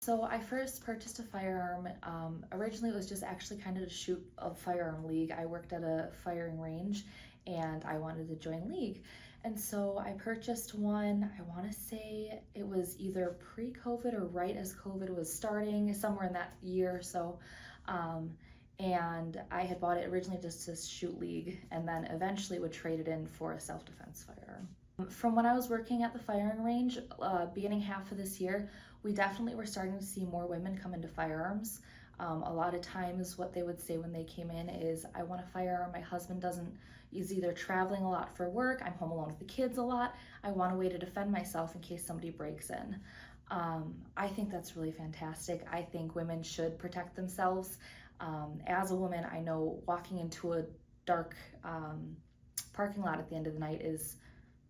So I first purchased a firearm. Originally, it was just actually kind of to shoot a firearm league. I worked at a firing range and I wanted to join league. And so I purchased one. I want to say it was either pre-COVID or right as COVID was starting, somewhere in that year or so. Um, and I had bought it originally just to shoot league and then eventually would trade it in for a self-defense firearm. From when I was working at the firing range, beginning half of this year, we definitely were starting to see more women come into firearms. A lot of times what they would say when they came in is, I want a firearm, my husband doesn't, he's either traveling a lot for work, I'm home alone with the kids a lot, I want a way to defend myself in case somebody breaks in. I think that's really fantastic. I think women should protect themselves. As a woman, I know walking into a dark parking lot at the end of the night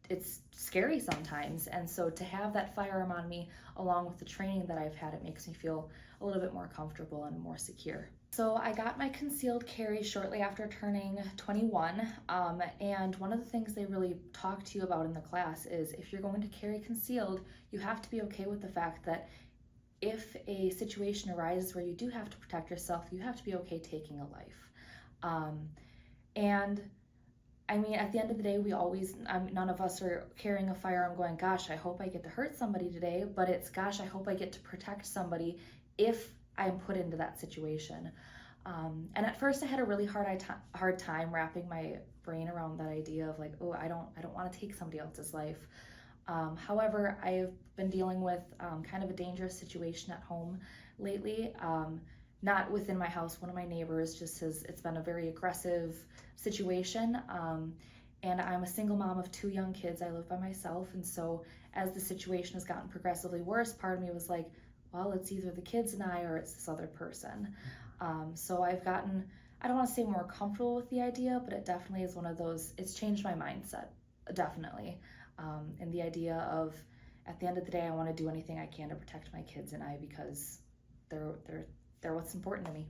it's scary sometimes, and so to have that firearm on me along with the training that I've had, it makes me feel a little bit more comfortable and more secure. So I got my concealed carry shortly after turning 21, and one of the things they really talk to you about in the class is if you're going to carry concealed, you have to be okay with the fact that if a situation arises where you do have to protect yourself, you have to be okay taking a life. And I mean, at the end of the day, none of us are carrying a firearm going, gosh, I hope I get to hurt somebody today, but it's, gosh, I hope I get to protect somebody if I'm put into that situation. And at first I had a really hard time wrapping my brain around that idea of like, oh, I don't want to take somebody else's life. However, I've been dealing with kind of a dangerous situation at home lately. Not within my house, one of my neighbors it's been a very aggressive situation. And I'm a single mom of 2 young kids. I live by myself. And so as the situation has gotten progressively worse, part of me was like, well, it's either the kids and I or it's this other person. So I've gotten, I don't want to say more comfortable with the idea, but it definitely is one of those, it's changed my mindset, definitely. And the idea of, at the end of the day, I want to do anything I can to protect my kids and I because they're what's important to me.